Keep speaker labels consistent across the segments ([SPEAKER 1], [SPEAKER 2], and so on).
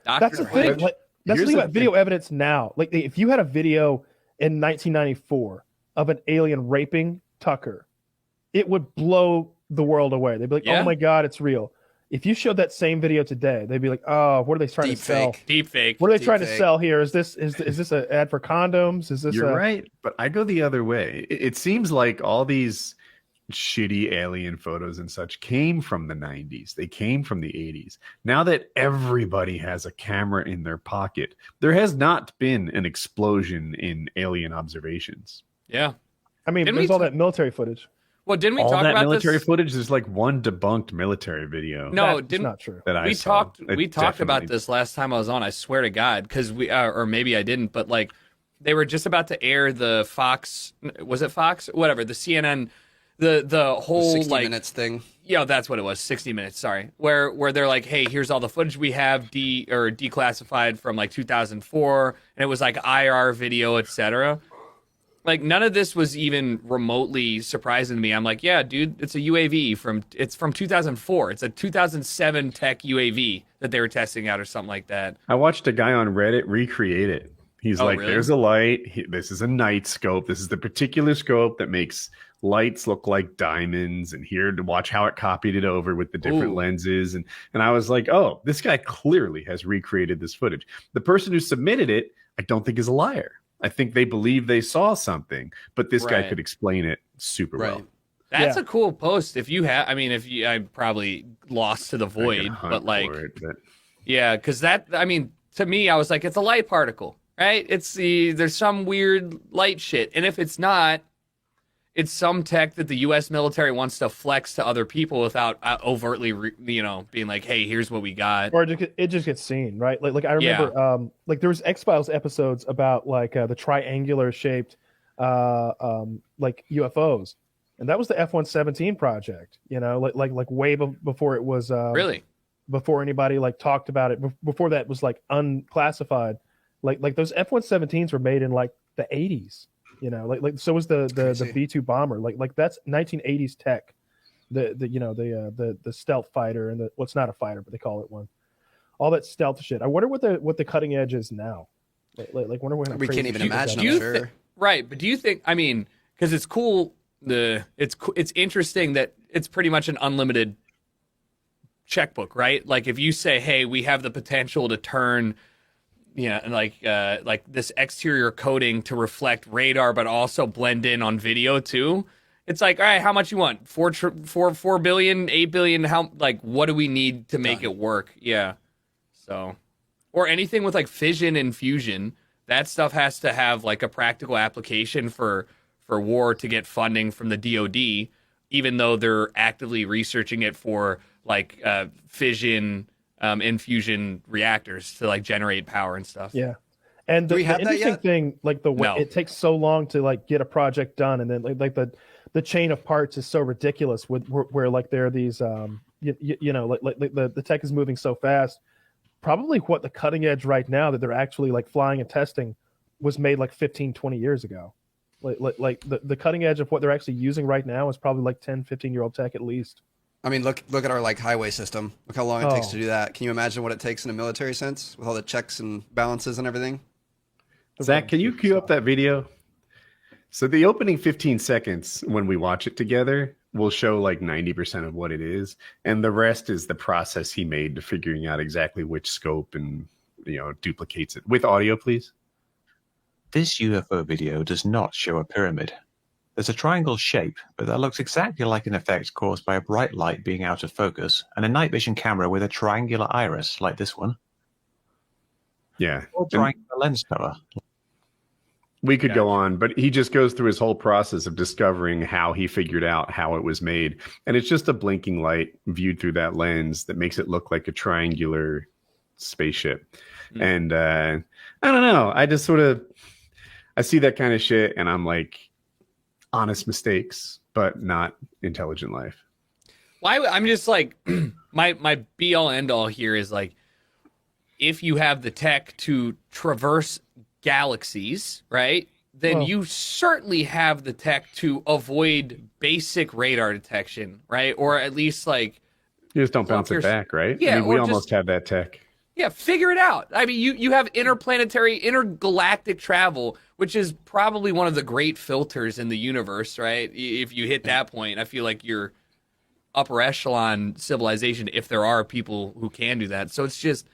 [SPEAKER 1] That's the thing.
[SPEAKER 2] Right.
[SPEAKER 1] Like, that's the thing about video evidence now. Like, if you had a video in 1994 of an alien raping Tucker, it would blow the world away. They'd be like, "Oh my God, it's real." If you showed that same video today, they'd be like, "Oh, what are they trying to sell?
[SPEAKER 3] Deep fake.
[SPEAKER 1] What are they trying to sell here? Is this an ad for condoms? Is this?"
[SPEAKER 2] You're right, but I go the other way. It seems like all these shitty alien photos and such came from the 90s. They came from the 80s. Now that everybody has a camera in their pocket, there has not been an explosion in alien observations.
[SPEAKER 3] Yeah.
[SPEAKER 1] I mean, there's all that military footage.
[SPEAKER 3] Well, didn't we
[SPEAKER 2] all
[SPEAKER 3] talk
[SPEAKER 2] that
[SPEAKER 3] about
[SPEAKER 2] military
[SPEAKER 3] this?
[SPEAKER 2] footage? There's like one debunked military video.
[SPEAKER 3] No,
[SPEAKER 1] that's not true.
[SPEAKER 2] That
[SPEAKER 3] we
[SPEAKER 2] saw.
[SPEAKER 3] talked about this last time I was on. I swear to God, because we or maybe I didn't, but like they were just about to air the Fox. Was it Fox? Whatever, the CNN. The whole
[SPEAKER 4] 60 minutes thing.
[SPEAKER 3] Yeah, that's what it was. 60 minutes. Sorry, where they're like, hey, here's all the footage we have declassified from like 2004, and it was like IR video, etc. Like none of this was even remotely surprising to me. I'm like, yeah, dude, it's a UAV from 2004. It's a 2007 tech UAV that they were testing out or something like that.
[SPEAKER 2] I watched a guy on Reddit recreate it. He's like,
[SPEAKER 3] really?
[SPEAKER 2] There's a light. This is a night scope. This is the particular scope that makes lights look like diamonds. And here to watch how it copied it over with the different lenses. And I was like, oh, this guy clearly has recreated this footage. The person who submitted it, I don't think is a liar. I think they believe they saw something, but this guy could explain it super well.
[SPEAKER 3] That's a cool post. If you have, I mean, I probably lost to the void, but like, yeah, because that, I mean, to me, I was like, it's a light particle, right? There's some weird light shit. And if it's not, it's some tech that the U.S. military wants to flex to other people without overtly, being like, "Hey, here's what we got."
[SPEAKER 1] Or it just gets seen, right? Like I remember, like there was X-Files episodes about like the triangular shaped, like UFOs, and that was the F-117 project. Like way before it was
[SPEAKER 3] really
[SPEAKER 1] before anybody like talked about it. Before that was like unclassified. Like those F-117s were made in like the 80s. Like so was the B-2 bomber. Like that's 1980s tech. The stealth fighter and it's not a fighter, but they call it one. All that stealth shit. I wonder what the cutting edge is now. Like wonder what
[SPEAKER 4] we can't even imagine. I'm sure.
[SPEAKER 3] Right, but do you think? I mean, because it's cool. It's interesting that it's pretty much an unlimited checkbook, right? Like if you say, "Hey, we have the potential to turn." Yeah, and like this exterior coating to reflect radar, but also blend in on video too. It's like, all right, how much you want? 4 billion, 8 billion? How what do we need to make it work? Yeah, so or anything with like fission and fusion, that stuff has to have like a practical application for war to get funding from the DoD, even though they're actively researching it for like fission. Infusion reactors to like generate power and stuff.
[SPEAKER 1] Yeah, and the interesting thing, like the way it takes so long to like get a project done, and then like the chain of parts is so ridiculous. With where like there are these like the tech is moving so fast. Probably what the cutting edge right now that they're actually like flying and testing was made like 15, 20 years ago. Like the cutting edge of what they're actually using right now is probably like 10, 15-year-old tech at least.
[SPEAKER 4] I mean, look at our like highway system. Look how long it takes to do that. Can you imagine what it takes in a military sense with all the checks and balances and everything?
[SPEAKER 2] Zach, can you cue up that video? So the opening 15 seconds when we watch it together will show like 90% of what it is, and the rest is the process he made to figuring out exactly which scope and duplicates it. With audio, please.
[SPEAKER 5] This UFO video does not show a pyramid. There's a triangle shape, but that looks exactly like an effect caused by a bright light being out of focus and a night vision camera with a triangular iris like this one.
[SPEAKER 2] Yeah.
[SPEAKER 5] Or triangular lens cover.
[SPEAKER 2] We could go on, but he just goes through his whole process of discovering how he figured out how it was made. And it's just a blinking light viewed through that lens that makes it look like a triangular spaceship. And I don't know. I just I see that kind of shit and I'm like, honest mistakes, but not intelligent life.
[SPEAKER 3] Why? I'm just like, my be all end all here is like, if you have the tech to traverse galaxies, right? Then you certainly have the tech to avoid basic radar detection, right? Or at least like
[SPEAKER 2] you just don't bounce it back, right?
[SPEAKER 3] Yeah,
[SPEAKER 2] I mean, we almost have that tech.
[SPEAKER 3] Yeah, figure it out. I mean, you have interplanetary, intergalactic travel, which is probably one of the great filters in the universe, right? If you hit that point, I feel like you're upper echelon civilization if there are people who can do that. So it seems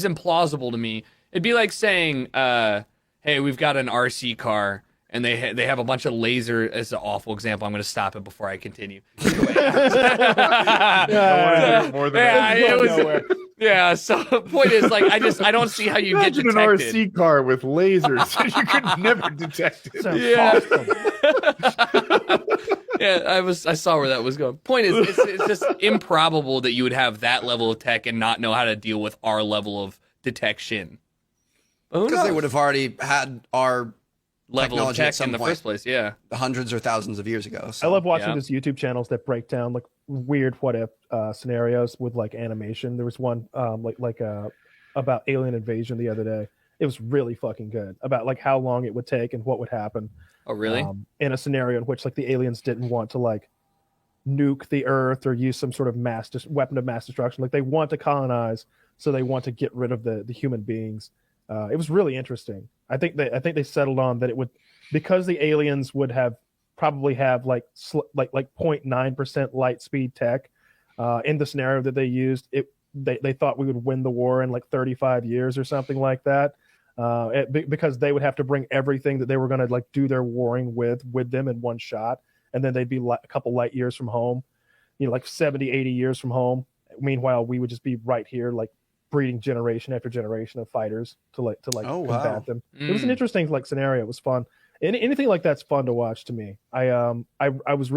[SPEAKER 3] implausible to me. It'd be like saying, hey, we've got an RC car and they have a bunch of laser. It's an awful example. I'm going to stop it before I continue. Yeah. So the point is, like, I don't see how you
[SPEAKER 2] Imagine
[SPEAKER 3] get detected.
[SPEAKER 2] an RC car with lasers. You could never detect it.
[SPEAKER 3] Yeah. Yeah, I saw where that was going. Point is, it's just improbable that you would have that level of tech and not know how to deal with our level of detection.
[SPEAKER 4] Because they would have already had our
[SPEAKER 3] level of tech in the first place, yeah.
[SPEAKER 4] Hundreds or thousands of years ago. So.
[SPEAKER 1] I love watching these YouTube channels that break down like weird what if scenarios with like animation. There was one about alien invasion the other day. It was really fucking good about like how long it would take and what would happen.
[SPEAKER 3] Oh, really?
[SPEAKER 1] In a scenario in which like the aliens didn't want to like nuke the Earth or use some sort of weapon of mass destruction. Like they want to colonize, so they want to get rid of the human beings. It was really interesting. I think they settled on that it would, because the aliens would probably have like 0.9% light speed tech in the scenario that they used. They thought we would win the war in like 35 years or something like that. Because they would have to bring everything that they were going to like do their warring with them in one shot, and then they'd be a couple light years from home, like 70, 80 years from home. Meanwhile, we would just be right here, like breeding generation after generation of fighters to combat them. It was an interesting like scenario. It was fun. Anything like that's fun to watch to me. I was